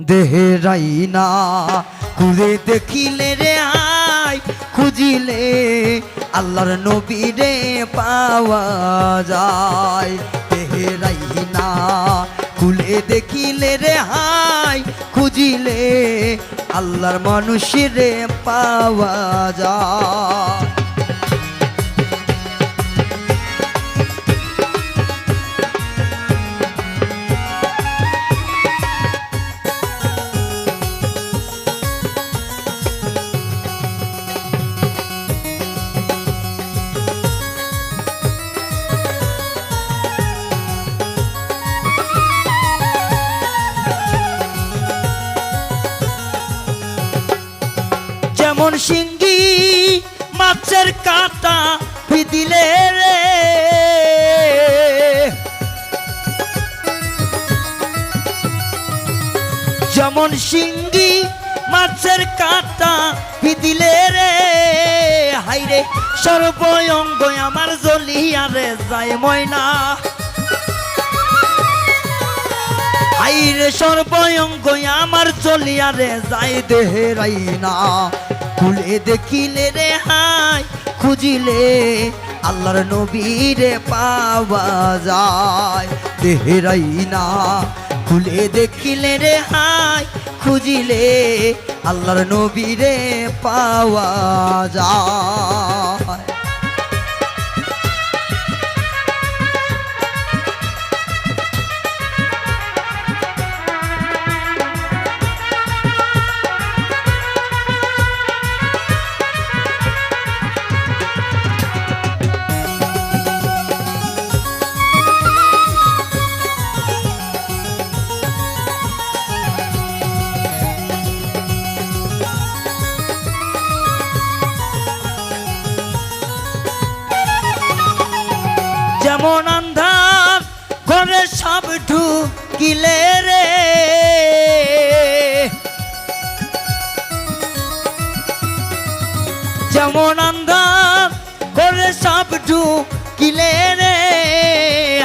দেহেরাই না ঘুরে দেখিলে রে আই খুঁজিলে আল্লাহর নবীরে পাওয়া যায়। দেহেরাই না খুলে দেখিলে রে হাই খুঁজিলে আল্লাহর মানুষেরে পাওয়া যায়। যেমন শিঙ্গি মাছের কাঁটা দিলে রে, যেমন শিঙ্গি মাছের কাঁটা দিলে রে, হাইরে সর্বঙ্গ আমার জ্বলিয়া রে যায় ময়না, হাইরে সর্বঙ্গ আমার জ্বলিয়া রে যায়। দেহেরাই না খুলে দেখিলে রে হাই খুঁজিলে আল্লাহর নবীরে পাওয়া যায়। দেহেরাই না খুলে দেখিলে রে হাই খুঁজিলে আল্লাহর নবীরে পাওয়া যায়। যেমন আন্ধার ঘরে সব ঢুকিলে রে, যেমন আন্ধার ঘরে সব ঢুকিলে রে,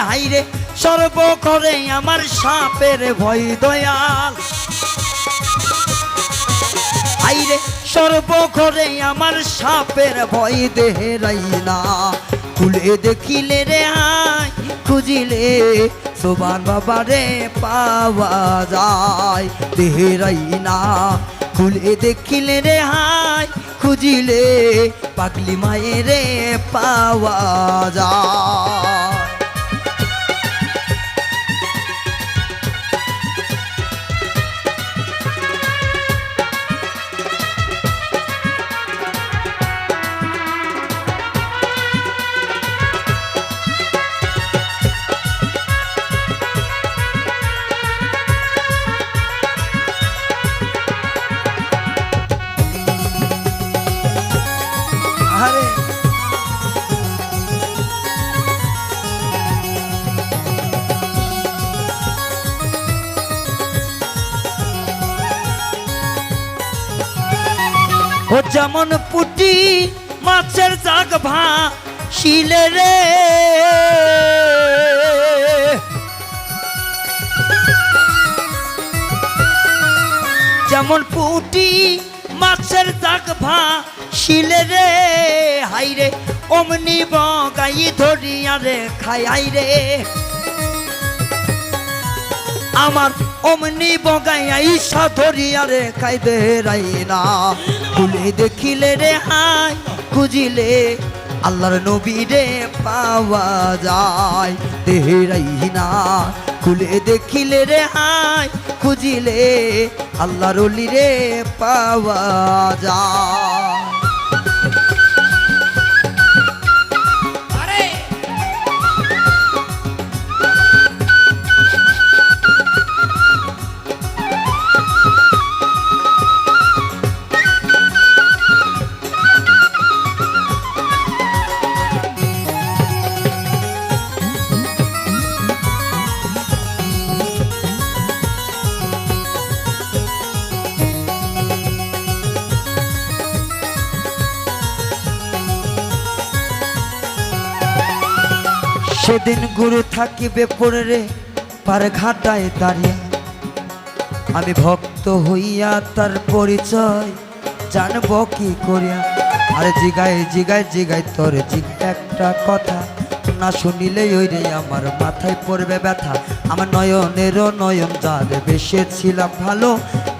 হাইরে সর্বঘরে আমার সাপের ভয় দয়াল, হাইরে সর্বঘরে আমার সাপের ভয়। দেহেরাই না খুলে দেখিলে রে হাই খুঁজিলে সোবান বাবারে পাওয়া যায়। দেহেরাই না খুলে দেখিলে রে হাই খুঁজিলে পাগলি মায়েরে পাওয়া যায়। ও যেমন পুটি মাছের জাগ ভাসিলে রে, যেমন পুটি মাছের জাগ ভাসিলে রে, হাইরে অমনি বগাই ধরিয়া রে খাই, হাইরে আমার অমনি বগাইয়া ঈশা ধরিয়া রে খাই। দেহেরাই না খুলে দেখিলে রে হাই খুঁজিলে আল্লাহর নবীরে পাওয়া যায়। দেহেরাই না খুলে দেখিলে রে হাই খুঁজিলে আল্লাহর ওলিরে পাওয়া যায়। সেদিন গুরু থাকিবে পড়ে রে পার ঘাটায় দাঁড়িয়ে, আমি ভক্ত হইয়া তার পরিচয় জানব কি করিয়া। আরে জিগায় জিগায় জিগায় তোরে জিগায় একটা কথা, না শুনিলেই ওই রে আমার মাথায় পড়বে ব্যথা। আমার নয়নেরও নয়ন যার বেসেছিলাম ভালো,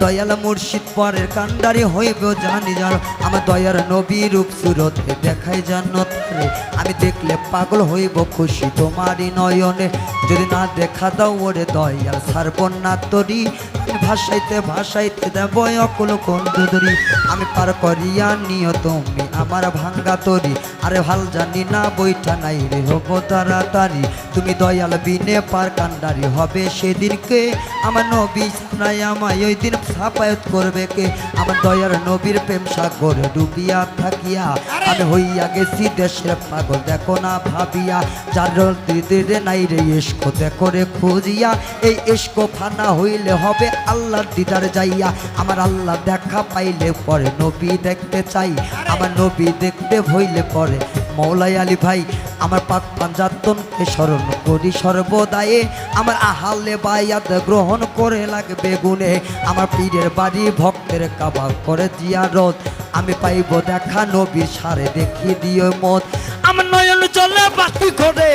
দয়াল মুর্শিদ পরের কান্ডারি হইব জানি জানো। আমার দয়ার নবী রূপ সুরতে দেখাই জান্নাত রে, আমি দেখলে পাগল হইব খুশি তোমারই নয়নে। যদি না দেখা দাও ওরে দয়াল ছাড়ব না তরি, আমি ভাসাইতে ভাসাইতে দেব অকুল কন্দুরি। আমি পার করিয়া নিও তুমি আমার ভাঙ্গা তরি, আরে ভাল জানি না বইটা নাই রে হব তাড়াতাড়ি। তুমি দয়াল বিনে পার কান্ডারি হবে সেদিনকে, আমার নবী নাই আমায় ওই দিন সাপায়াত করবে কে। আমার দয়ার নবীর প্রেম সাগরে ডুবিয়া থাকিয়া আমি হইয়া গেছি দেশের পাগল দেখো না ভাবিয়া। যার দিদি নাই রে এসকো দেখো রে খুঁজিয়া, এই এসকো ফানা হইলে হবে আল্লাহর দিদার যাইয়া। আমার আল্লাহ দেখা পাইলে পরে নবী দেখতে চাই, আমার নবী দেখতে হইলে পরে মৌলাই আলী ভাই আমার পাক পাঞ্জাতনকে স্মরণ করি সর্বদায়ে। আমার আহালে বায়াত গ্রহণ করে লাগবে গুণে, আমার পীরের বাড়ি ভক্তের কাবা করে জিয়ারত। আমি পাইব দেখা নবীর সারে দেখি দিও মত। আমার নয়ন চলে বাতি করে,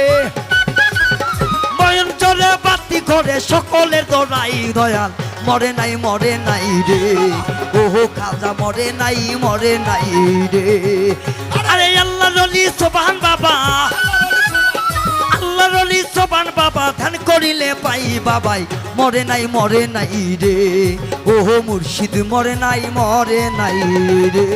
নয়ন চলে বাতি করে সকলের দরাই দয়াল মরে নাই মরে নাই রে। ওহো খাজা মরে নাই মরে নাই রে। আরে আল্লাহ রলি সোবান বাবা, আল্লাহ রলি সোবান বাবা ধ্যান করিলে পাই বাবাই মরে নাই রে। ওহো মুর্শিদ মরে নাই রে।